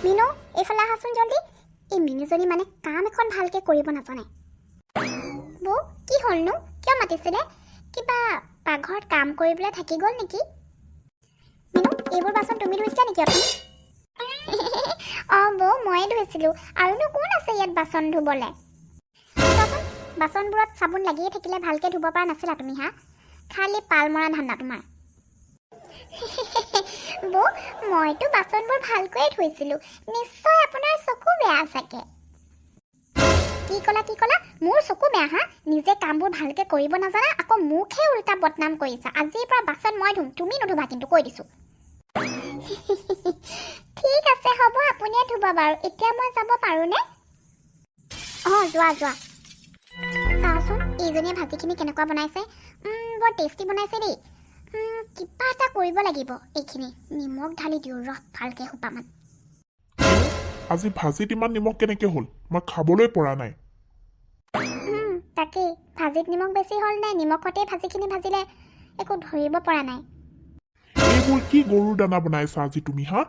মিনু এইফালে আহাচোন জলদি। এই মিনুজনী মানে কাম এখন ভালকৈ কৰিব নাজানে। বৌ কি হ'লনো? কিয় মাতিছিলে? কিবা পাকঘৰত কাম কৰিবলৈ থাকি গ'ল নেকি? মিনু এইবোৰ বাচন তুমি ধুইছিলা নেকি আপুনি? অঁ বৌ ময়ে ধুইছিলোঁ। আৰুনো কোন আছে ইয়াত বাচন ধুবলৈ? চোৱাচোন বাচনবোৰত চাবোন লাগিয়ে থাকিলে ভালকৈ ধুব পৰা নাছিলা তুমি হা? খালি পাল মৰা ধান্দা তোমাৰ। বৌ মইতো বাচনবোৰ ভালকৈয়ে ধুইছিলোঁ। নিশ্চয় আপোনাৰ চকু বেয়া চাগে। কি ক'লা? মোৰ চকু বেয়া হা? নিজে কামবোৰ ভালকৈ কৰিব নাজানা, আকৌ মোকহে উল্টা বদনাম কৰিছা। আজিৰ পৰা বাচন মই ধুম, তুমি নুধুবা কিন্তু কৈ দিছোঁ। ঠিক আছে হ'ব, আপুনিয়ে ধুব বাৰু। এতিয়া মই যাব পাৰোঁনে? অঁ যোৱা। চাওঁচোন এইজনীয়ে ভাজিখিনি কেনেকুৱা বনাইছে। বৰ টেষ্টি বনাইছে দেই। কিবা এটা কৰিব লাগিব। এইখিনি নিমখ ঢালি দিওঁ ৰহ ভালকৈ সোপামান। আজি ভাজিত ইমান নিমখ কেনেকৈ হ'ল? মই খাবলৈ পৰা নাই। তাকেই ভাজিত নিমখ বেছি হ'ল নে নিমখতেই ভাজিখিনি ভাজিলে একো ধৰিব পৰা নাই। এইবোৰ কি গৰুৰ দানা বনাইছা আজি তুমি হা?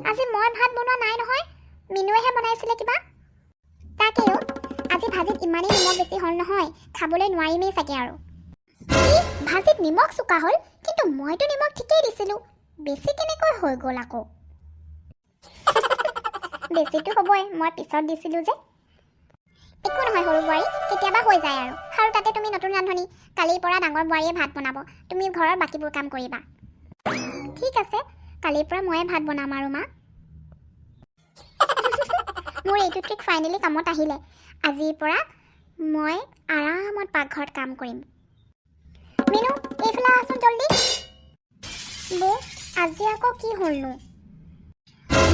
আজি মই ভাত বনোৱা নাই নহয়, মিনুৱেহে বনাইছিলে কিবা। তাকেও আজি ভাজিত ইমানেই নিমখ বেছি হ'ল নহয়, খাবলৈ নোৱাৰিমেই চাগে আৰু। ভাজিত নিমখ চোকা হ'ল, কিন্তু মইতো নিমখ ঠিকেই দিছিলোঁ। বেছি কেনেকৈ হৈ গ'ল আকৌ? বেছিটো হ'বই, মই পিছত দিছিলোঁ যে। একো নহয় সৰু বোৱাৰী, কেতিয়াবা হৈ যায় আৰু তাতে তুমি নতুন ৰান্ধনি। কালিৰ পৰা ডাঙৰ বোৱাৰীয়ে ভাত বনাব, তুমি ঘৰৰ বাকীবোৰ কাম কৰিবা। ঠিক আছে, কালিৰ পৰা ময়ে ভাত বনাম আৰু মা। মোৰ এইটো ট্ৰিক ফাইনেলি কামত আহিলে। আজিৰ পৰা মই আৰামত পাকঘৰত কাম কৰিম। মিনু এইফালে আহাচোন জলদি। বৌ আজি আকৌ কি হ'লনো?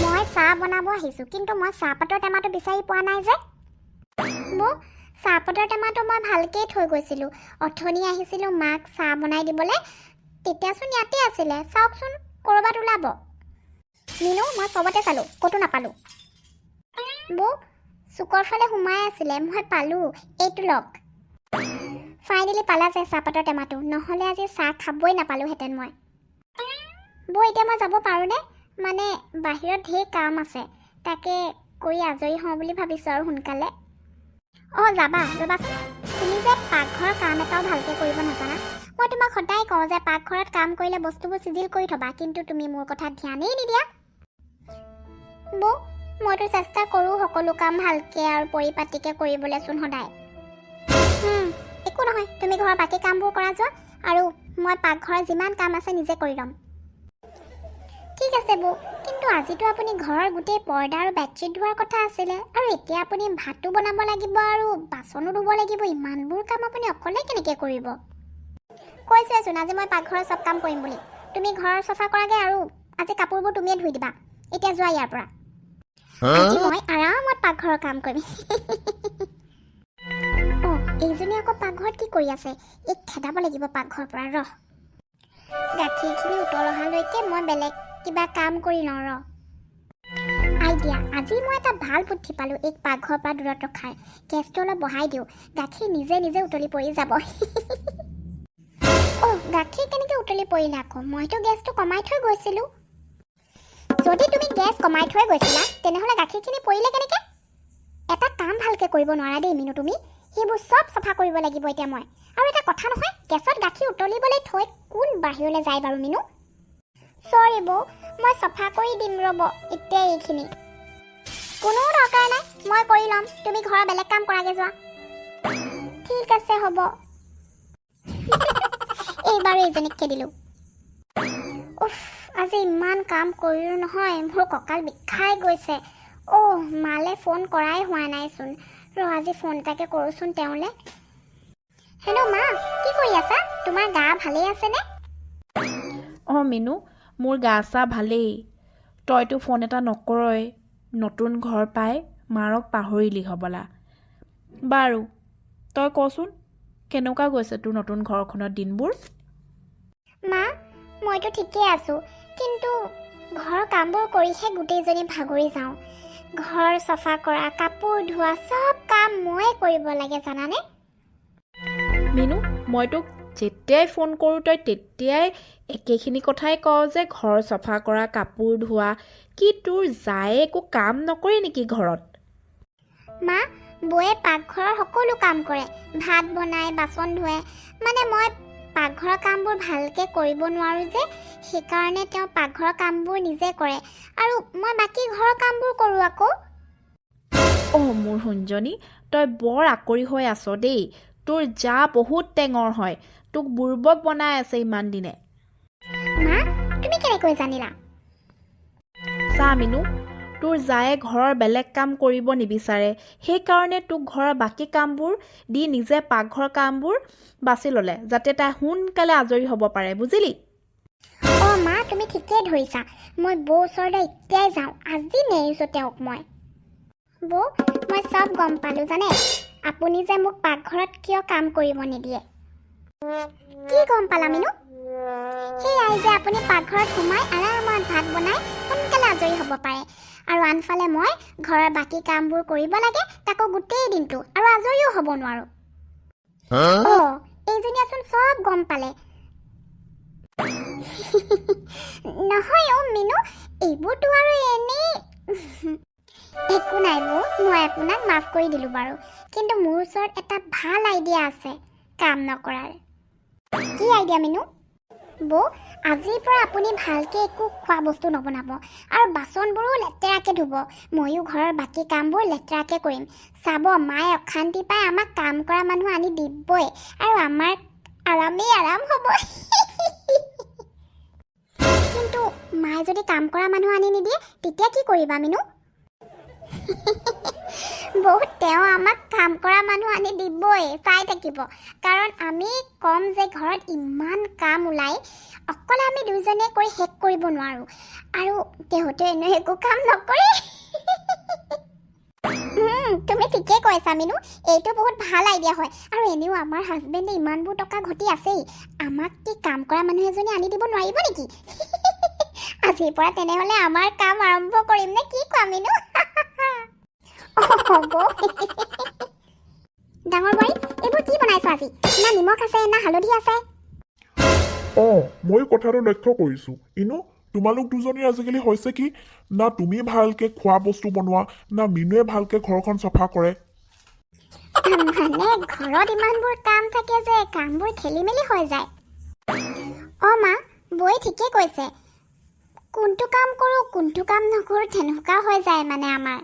মই চাহ বনাব আহিছোঁ, কিন্তু মই চাহপাতৰ টেমাটো বিচাৰি পোৱা নাই যে। বৌ চাহপাতৰ টেমাটো মই ভালকেই থৈ গৈছিলোঁ। অথনি আহিছিলোঁ মাক চাহ বনাই দিবলৈ, তেতিয়াচোন ইয়াতে আছিলে। চাওকচোন ক'ৰবাত ওলাব। মিনু মই চবতে চালোঁ, ক'তো নাপালোঁ। বৌ চুকৰ ফালে সোমাই আছিলে, মই পালোঁ। এইটো লওক। ফাইনেলি পালা যে চাহপাতৰ টেমাটো, নহ'লে আজি চাহ খাবই নাপালোঁহেঁতেন মই। বৌ এতিয়া মই যাব পাৰোঁনে? মানে বাহিৰত ঢেৰ কাম আছে, তাকে কৰি আজৰি হওঁ বুলি ভাবিছোঁ আৰু সোনকালে। অঁ যাবা, ৰ'বাচোন। তুমি যে পাকঘৰৰ কাম এটাও ভালকৈ কৰিব নাজানা। মই তোমাক সদায় কওঁ যে পাকঘৰত কাম কৰিলে বস্তুবোৰ চিজিল কৰি থ'বা, কিন্তু তুমি মোৰ কথাত ধ্যানেই নিদিয়া। বৌ মইতো চেষ্টা কৰোঁ সকলো কাম ভালকৈ আৰু পৰিপাটিকৈ কৰিবলৈচোন সদায়। একো নহয়, তুমি ঘৰৰ বাকী কামবোৰ কৰা যোৱা, আৰু মই পাকঘৰৰ যিমান কাম আছে নিজে কৰি ল'ম। ঠিক আছে বৌ, কিন্তু আজিতো আপুনি ঘৰৰ গোটেই পৰ্দা আৰু বেডশ্বীট ধোৱাৰ কথা আছিলে, আৰু এতিয়া আপুনি ভাতো বনাব লাগিব আৰু বাচনো ধুব লাগিব। ইমানবোৰ কাম আপুনি অকলে কেনেকৈ কৰিব? কৈছোৱেচোন আজি মই পাকঘৰৰ চব কাম কৰিম বুলি। তুমি ঘৰৰ চফা কৰাগৈ আৰু আজি কাপোৰবোৰ তুমিয়ে ধুই দিবা। এতিয়া যোৱা ইয়াৰ পৰা। আজি মই আৰামত পাকঘৰৰ কাম কৰিম। অঁ এইজনী আকৌ পাকঘৰত কি কৰি আছে? এই খেদাব লাগিব পাকঘৰৰ পৰা। ৰহ গাখীৰখিনি উতল অহালৈকে মই বেলেগ কিবা কাম কৰি লওঁ। আইডিয়া, আজি মই এটা ভাল বুদ্ধি পালোঁ। এই পাকঘৰৰ পৰা দূৰত ৰখাৰ গেছটো অলপ বঢ়াই দিওঁ, গাখীৰ নিজে নিজে উতলি পৰি যাব। অঁ গাখীৰ কেনেকৈ উতলি পৰিলে আকৌ? মইতো গেছটো কমাই থৈ গৈছিলোঁ। যদি তুমি গেছ কমাই থৈ গৈছিলা, তেনেহ'লে গাখীৰখিনি পৰিলে কেনেকৈ? এটা কাম ভালকৈ কৰিব নোৱাৰা দেই মিনু তুমি। সেইবোৰ চব চফা কৰিব লাগিব এতিয়া মই। আৰু এটা কথা নহয়, গেছত গাখীৰ উতলিবলৈ থৈ কোন বাহিৰলৈ যায় বাৰু মিনু? চৰি বৌ, মই চফা কৰি দিম ৰ'ব। এতিয়া এইখিনি কোনো দৰকাৰ নাই, মই কৰি ল'ম। তুমি ঘৰৰ বেলেগ কাম কৰাগৈ যোৱা। ঠিক আছে হ'ব। এইবাৰো এইজনীক খেদিলোঁ। উফ আজি ইমান কাম কৰিলোঁ নহয়, মোৰ কঁকাল বিষাই গৈছে। মালে ফোন কৰাই হোৱা নাইচোন। আজি ফোন এটাকে কৰোঁচোন তেওঁলৈ। হেল্ল' মা, কি কৰি আছা? তোমাৰ গা ভালেই আছেনে? অঁ মিনু, মোৰ গা চা ভালেই। তইতো ফোন এটা নকৰই। নতুন ঘৰ পাই মাৰক পাহৰিলি হ'বলা। বাৰু তই কচোন, কেনেকুৱা গৈছে তোৰ নতুন ঘৰখনৰ দিনবোৰ? মা মইতো ঠিকেই আছোঁ, কিন্তু ঘৰৰ কামবোৰ কৰিহে গোটেইজনী ভাগৰি যাওঁ। ঘৰ চফা কৰা, কাপোৰ ধোৱা, চব কাম ময়ে কৰিব লাগে জানানে? মিনু, মই তোক যেতিয়াই ফোন কৰোঁ তই তেতিয়াই একেখিনি কথাই কওঁ যে ঘৰ চফা কৰা, কাপোৰ ধোৱা। কি তোৰ জায়ে একো কাম নকৰে নেকি ঘৰত? মা, বৌয়ে পাকঘৰৰ সকলো কাম কৰে। ভাত বনায়, বাচন ধুৱে। মানে মই পাকঘৰৰ কামবোৰ ভালকৈ কৰিব নোৱাৰোঁ যে, সেইকাৰণে তেওঁ পাকঘৰৰ কামবোৰ নিজে কৰে আৰু মই বাকী ঘৰৰ কামবোৰ কৰোঁ আকৌ। মোৰ শুনজনী, তই বৰ আকৰি হৈ আছ দেই। তোৰ জা বহুত টেঙৰ হয়, তোক বুৰ্বক বনাই আছে ইমান দিনে। মা, তুমি কেনেকৈ জানিলা? চা মিনু, তোৰ জায়ে ঘৰৰ বেলেগ কাম কৰিব নিবিচাৰে, সেইকাৰণে তোক ঘৰৰ বাকী কামবোৰ দি নিজে পাকঘৰ কামবোৰ বাছি ল'লে, যাতে তাই সোনকালে আজৰি হ'ব পাৰে, বুজিলি? মা, তুমি ঠিকেই ধৰিছা। মই বৌ ওচৰলৈ এতিয়াই যাওঁ। আজি নেৰিছোঁ তেওঁক মই। বৌ, মই চব গম পালোঁ জানে। আপুনি যে মোক পাকঘৰত কিয় কাম কৰিব নিদিয়ে। কি গম পালা মিনু? সেয়াই যে আপুনি পাকঘৰত সোমাই আৰামত ভাত বনাই সোনকালে আজৰি হ'ব পাৰে, আৰু আনফালে মই ঘৰৰ বাকী কামবোৰ কৰিব লাগে, তাকো গোটেই দিনটো, আৰু আজৰিও হ'ব নোৱাৰোঁ। এইজনীয়েচোন চব গম পালে। নহয় মিনু, এইবোৰতো আৰু এনেই। একো নাই বৌ, মই আপোনাক মাফ কৰি দিলোঁ বাৰু। কিন্তু মোৰ ওচৰত এটা ভাল আইডিয়া আছে কাম নকৰাৰ। কি আইডিয়া মিনু? বৌ, আজিৰ পৰা আপুনি ভালকৈ একো খোৱা বস্তু নবনাব আৰু বাচনবোৰো লেতেৰাকৈ ধুব। ময়ো ঘৰৰ বাকী কামবোৰ লেতেৰাকৈ কৰিম। চাব, মায়ে অশান্তি পাই আমাক কাম কৰা মানুহ আনি দিবই, আৰু আমাৰ আৰামেই আৰাম হ'ব। কিন্তু মায়ে যদি কাম কৰা মানুহ আনি নিদিয়ে, তেতিয়া কি কৰিবা মিনু? বহুত তেওঁ আমাক কাম কৰা মানুহ আনি দিবই, চাই থাকিব। কাৰণ আমি কম যে ঘৰত ইমান কাম ওলায়, অকলে আমি দুইজনীয়ে কৰি শেষ কৰিব নোৱাৰোঁ, আৰু তেওঁতো এনেও একো কাম নকৰে। তুমি ঠিকেই কৈছা মিনু, এইটো বহুত ভাল আইডিয়া হয়। আৰু এনেও আমাৰ হাজবেণ্ডে ইমানবোৰ টকা ঘটি আছেই, আমাক কি কাম কৰা মানুহ এজনী আনি দিব নোৱাৰিব নেকি? আজিৰ পৰা তেনেহ'লে আমাৰ কাম আৰম্ভ কৰিম নে কি কোৱা মিনু? ডাঙৰ বোৱাৰী, এইবোৰ কি বনাইছো আজি? না নিমখ আছে, না হালধি আছে? ময়ো কথাটো লক্ষ্য কৰিছোঁ। ইনো, তোমালোক দুজনী আজিকালি হৈছে কি, না তুমি ভালকৈ খোৱা বস্তু বনোৱা, না মিনুৱে ভালকৈ ঘৰখন চফা কৰে। মানে ঘৰত ইমানবোৰ কাম থাকে যে কামবোৰ খেলি মেলি হৈ যায়। মা, বৌয়ে ঠিকেই কৈছে। কোনটো কাম কৰোঁ কোনটো কাম নকৰোঁ তেনেকুৱা হৈ যায় মানে আমাৰ।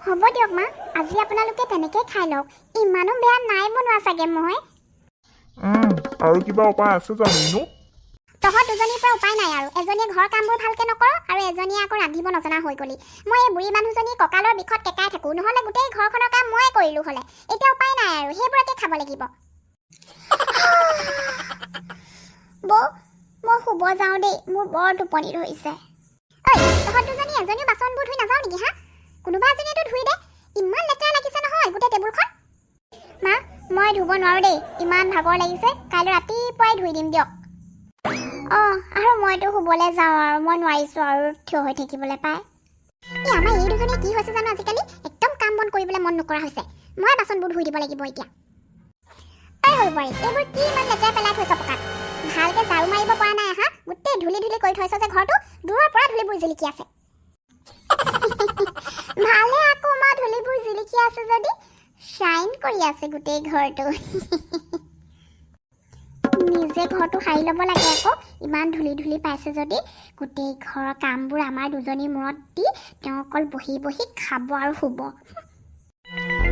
হ'ব দিয়ক মা, আজি আপোনালোকে তেনেকৈ খাই লওক। ইমানো বেয়া নাই বনোৱা চাগে মই। আৰু কিবা উপায় আছে জানো ইনো? তহঁত দুজনীৰ পৰা উপায় নাই আৰু। এজনীয়ে ঘৰৰ কামবোৰ ভালকৈ নকৰ, আৰু এজনীয়ে আকৌ ৰান্ধিব নজনা হৈ গ'লি। মই এই বুঢ়ী মানুহজনী কঁকালৰ বিষত কেঁকাই থাকোঁ, নহ'লে গোটেই ঘৰখনৰ কাম ময়ে কৰিলোঁ হ'লে। এতিয়া উপায় নাই আৰু, সেইবোৰকে খাব লাগিব। বৌ, মই শুব যাওঁ দেই, মোৰ বৰ টোপনি ধৰিছে। তহঁত দুজনী এজনীও বাচনবোৰ ধুই নাযাওঁ নেকি হা? কোনোবা এজনীয়েতো ধুই দে, ইমান লেতেৰা লাগিছে নহয় গোটেই টেবুলখন। মা, মই ধুব নোৱাৰোঁ দেই, ইমান ভাগৰ লাগিছে। কাইলৈ ৰাতিপুৱাই ধুই দিম দিয়ক। আৰু মইতো শুবলৈ যাওঁ আৰু, মই নোৱাৰিছোঁ আৰু থিয় হৈ থাকিবলৈ পায়। আমাৰ এই দুজনী কি হৈছে জানো আজিকালি, একদম কাম বন কৰিবলৈ মন নকৰা হৈছে। মই বাচনবোৰ ধুই দিব লাগিব এতিয়া। হৈ পাৰি, এইবোৰ কি ইমান লেতেৰা পেলাই থৈছ পকাত? ভালকৈ ঝাৰু মাৰিব পৰা নাই হা? গোটেই ধূলি ধূলি কৰি থৈছ যে ঘৰটো, দূৰৰ পৰা ধূলিবোৰ জিলিকি আছে। ভালে আকৌ মা, ধূলিবোৰ জিলিকি আছে যদি শ্বাইন কৰি আছে গোটেই ঘৰটো। নিজে ঘৰটো সাৰি ল'ব লাগে আকৌ, ইমান ধূলি ধূলি পাইছে যদি। গোটেই ঘৰৰ কামবোৰ আমাৰ দুজনীৰ মূৰত দি তেওঁ অকল বহি বহি খাব আৰু শুব।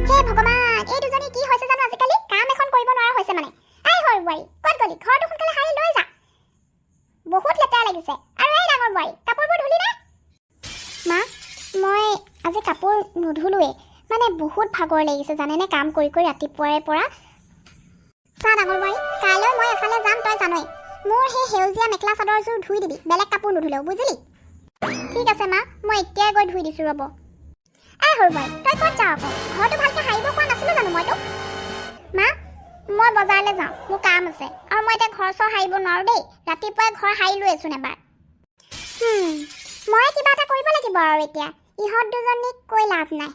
হে ভগৱান, এই দুজনী কি হৈছে জানো আজিকালি, কাম এখন কৰিব নোৱাৰা হৈছে মানে। এই সৰু বোৱাৰী, ক'ত গ'লি? ঘৰটো সোনকালে সাৰি লৈ যা, বহুত লেতেৰা লাগিছে। আৰু এই ডাঙৰ বোৱাৰী, কাপোৰবোৰ ধুলি নে? মা, মই আজি কাপোৰ নুধুলোৱেই, মানে বহুত ভাগৰ লাগিছে জানেনে কাম কৰি কৰি ৰাতিপুৱাৰে পৰা। চা ডাঙৰ বোৱাৰী, কাইলৈ মই এফালে যাম, তই জানই। মোৰ সেই সেউজীয়া মেখেলা চাদৰযোৰ ধুই দিবি, বেলেগ কাপোৰ নুধুলেও, বুজিলি? ঠিক আছে মা, মই এতিয়াই গৈ ধুই দিছোঁ ৰ'ব। সৰু বোৱাৰী, তই ক'ত যাৱ আকৌ? ঘৰটো ভালকৈ সাৰিব কোৱা নাছিলোঁ জানো মই তোক? মা, মই বজাৰলৈ যাওঁ, মোৰ কাম আছে। আৰু মই এতিয়া ঘৰ চৰ সাৰিব নোৱাৰোঁ দেই, ৰাতিপুৱাই ঘৰ সাৰি লৈছোন এবাৰ। মই কিবা এটা কৰিব লাগিব আৰু এতিয়া, ইহঁত দুজনীক কৈ লাভ নাই।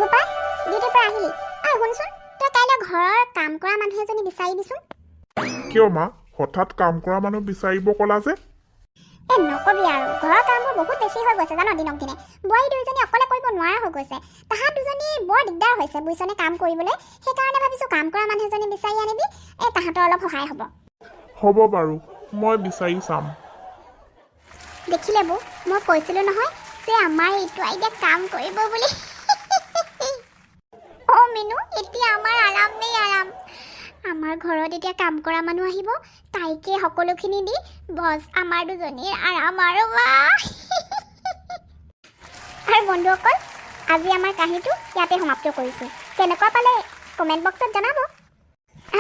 গোপাল, ডিউটিৰ পৰা আহিলি? শুনচোন, তই কাইলৈ ঘৰৰ কাম কৰা মানুহ এজনী বিচাৰি দিচোন। কিয় মা হঠাৎ কাম কৰা মানুহ বিচাৰিব ক'লা যে? নকবি আৰু ঘৰৰ কামবোৰ বহুত বেছি হৈ গৈছে জানো দিনক দিনে। বোৱাৰী দুইজনী অকলে কৰিব নোৱাৰা হৈ গৈছে। তাহাঁত দুজনী বৰ দিগদাৰ হৈছে বুজিছনে কাম কৰিবলৈ। সেইকাৰণে ভাবিছোঁ কাম কৰা মানুহ এজনী বিচাৰি আনিবি, তাহাঁতৰ অলপ সহায় হ'ব। হ'ব বাৰু, মই বিচাৰি চাম। দেখিলে বৌ, মই কৈছিলোঁ নহয় যে আমাৰ এইটো আইডিয়া কাম কৰিব বুলি। অ' মিনু, এতিয়া আমাৰ আৰাম নেই আৰাম। আমাৰ ঘৰত এতিয়া কাম কৰা মানুহ আহিব, তাইকে সকলোখিনি দি বছ আমাৰ দুজনীৰ আৰাম আৰু আৰু বন্ধুসকল, আজি আমাৰ কাহিনীটো ইয়াতে সমাপ্ত কৰিছোঁ। কেনেকুৱা পালে কমেণ্ট বক্সত জনাব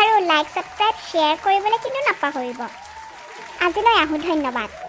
আৰু লাইক ছাবস্ক্ৰাইব শ্বেয়াৰ কৰিবলৈ কিন্তু নাপাহৰিব। আজিলৈ আহোঁ, ধন্যবাদ।